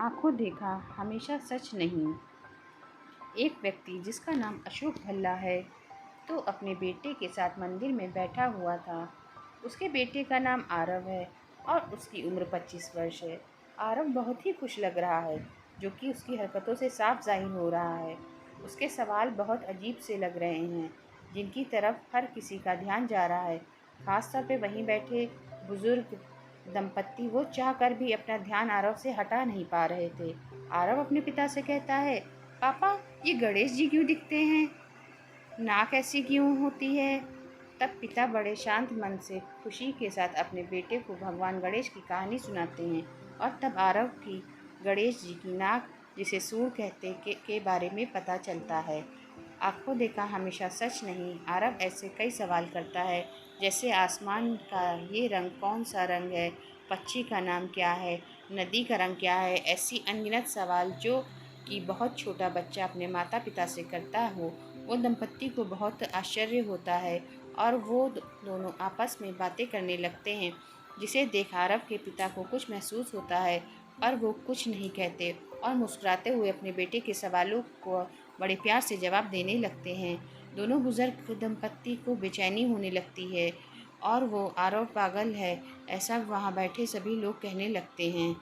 आंखों देखा हमेशा सच नहीं। एक व्यक्ति जिसका नाम अशोक भल्ला है तो अपने बेटे के साथ मंदिर में बैठा हुआ था। उसके बेटे का नाम आरव है और उसकी उम्र 25 वर्ष है। आरव बहुत ही खुश लग रहा है, जो कि उसकी हरकतों से साफ जाहिर हो रहा है। उसके सवाल बहुत अजीब से लग रहे हैं, जिनकी तरफ हर किसी का ध्यान जा रहा है, खासतौर पे वहीं बैठे बुजुर्ग दंपत्ति। वो चाहकर भी अपना ध्यान आरव से हटा नहीं पा रहे थे। आरव अपने पिता से कहता है, पापा, ये गणेश जी क्यों दिखते हैं? नाक ऐसी क्यों होती है? तब पिता बड़े शांत मन से खुशी के साथ अपने बेटे को भगवान गणेश की कहानी सुनाते हैं और तब आरव की गणेश जी की नाक, जिसे सूंड कहते के बारे में पता चलता है। आंखों देखा हमेशा सच नहीं। आरव ऐसे कई सवाल करता है, जैसे आसमान का ये रंग कौन सा रंग है, पक्षी का नाम क्या है, नदी का रंग क्या है। ऐसी अनगिनत सवाल जो कि बहुत छोटा बच्चा अपने माता पिता से करता हो। वो दंपत्ति को बहुत आश्चर्य होता है और वो दोनों आपस में बातें करने लगते हैं, जिसे देख आरव के पिता को कुछ महसूस होता है, पर वो कुछ नहीं कहते और मुस्कुराते हुए अपने बेटे के सवालों को बड़े प्यार से जवाब देने लगते हैं। दोनों बुजुर्ग दंपत्ति को बेचैनी होने लगती है और वो आरव पागल है, ऐसा वहाँ बैठे सभी लोग कहने लगते हैं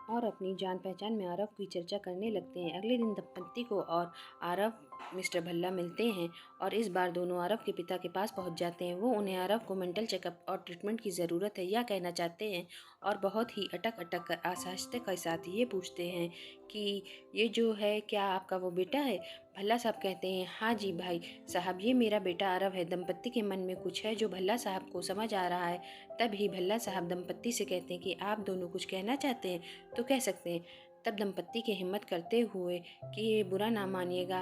और अपनी जान पहचान में आरव की चर्चा करने लगते हैं। अगले दिन दंपत्ति को और आरव मिस्टर भल्ला मिलते हैं और इस बार दोनों आरव के पिता के पास पहुंच जाते हैं। वो उन्हें आरव को मेंटल चेकअप और ट्रीटमेंट की ज़रूरत है यह कहना चाहते हैं और बहुत ही अटक अटक कर आसास्ते के साथ ये पूछते हैं कि ये जो है, क्या आपका वो बेटा है? भल्ला साहब कहते हैं, हाँ जी भाई साहब, ये मेरा बेटा आरव है। दंपत्ति के मन में कुछ है जो भल्ला साहब को समझ आ रहा है। तभी भल्ला साहब दंपत्ति से कहते हैं कि आप दोनों कुछ कहना चाहते हैं तो कह सकते हैं। तब दंपत्ति की हिम्मत करते हुए कि ये बुरा ना मानिएगा,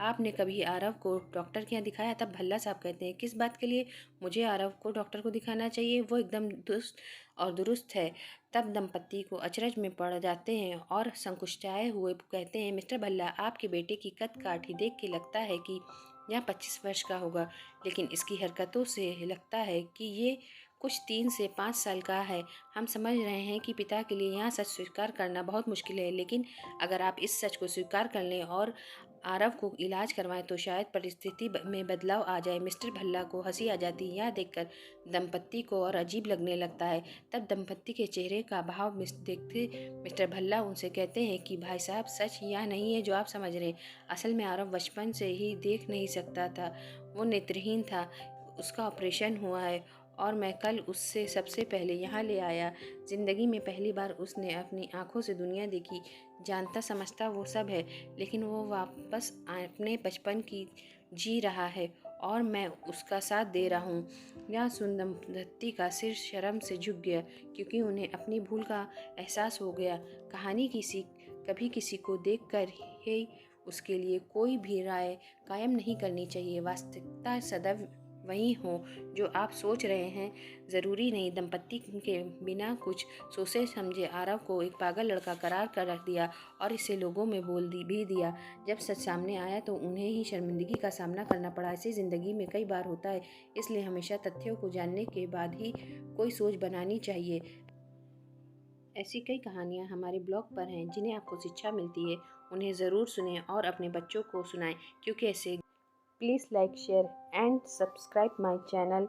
आपने कभी आरव को डॉक्टर के यहाँ दिखाया? तब भल्ला साहब कहते हैं, किस बात के लिए मुझे आरव को डॉक्टर को दिखाना चाहिए? वो एकदम दुरुस्त और दुरुस्त है। तब दंपत्ति को अचरज में पड़ जाते हैं और संकुचाए हुए कहते हैं, मिस्टर भल्ला, आपके बेटे की कद काठी देख के लगता है कि यह 25 वर्ष का होगा, लेकिन इसकी हरकतों से लगता है कि ये कुछ 3 से 5 साल का है। हम समझ रहे हैं कि पिता के लिए यह सच स्वीकार करना बहुत मुश्किल है, लेकिन अगर आप इस सच को स्वीकार कर लें और आरव को इलाज करवाएं तो शायद परिस्थिति में बदलाव आ जाए। मिस्टर भल्ला को हंसी आ जाती है। यह देखकर दंपत्ति को और अजीब लगने लगता है। तब दंपत्ति के चेहरे का भाव देखते मिस्टर भल्ला उनसे कहते हैं कि भाई साहब, सच यह नहीं है जो आप समझ रहे हैं। असल में आरव बचपन से ही देख नहीं सकता था, वो नेत्रहीन था। उसका ऑपरेशन हुआ है और मैं कल उससे सबसे पहले यहाँ ले आया। ज़िंदगी में पहली बार उसने अपनी आंखों से दुनिया देखी। जानता समझता वो सब है, लेकिन वो वापस अपने बचपन की जी रहा है और मैं उसका साथ दे रहा हूँ। यह सुन दंपत्ति का सिर शर्म से झुक गया, क्योंकि उन्हें अपनी भूल का एहसास हो गया। कहानी कभी किसी को देखकर ही उसके लिए कोई भी राय कायम नहीं करनी चाहिए। वास्तविकता सदैव वही हो जो आप सोच रहे हैं, ज़रूरी नहीं। दंपत्ति के बिना कुछ सोचे समझे आरव को एक पागल लड़का करार कर रख दिया और इसे लोगों में भी दिया। जब सच सामने आया तो उन्हें ही शर्मिंदगी का सामना करना पड़ा। ऐसी ज़िंदगी में कई बार होता है, इसलिए हमेशा तथ्यों को जानने के बाद ही कोई सोच बनानी चाहिए। ऐसी कई कहानियाँ हमारे ब्लॉग पर हैं जिन्हें आपको शिक्षा मिलती है। उन्हें ज़रूर सुनें और अपने बच्चों को सुनाएं, क्योंकि ऐसे। Please like, share and subscribe my channel.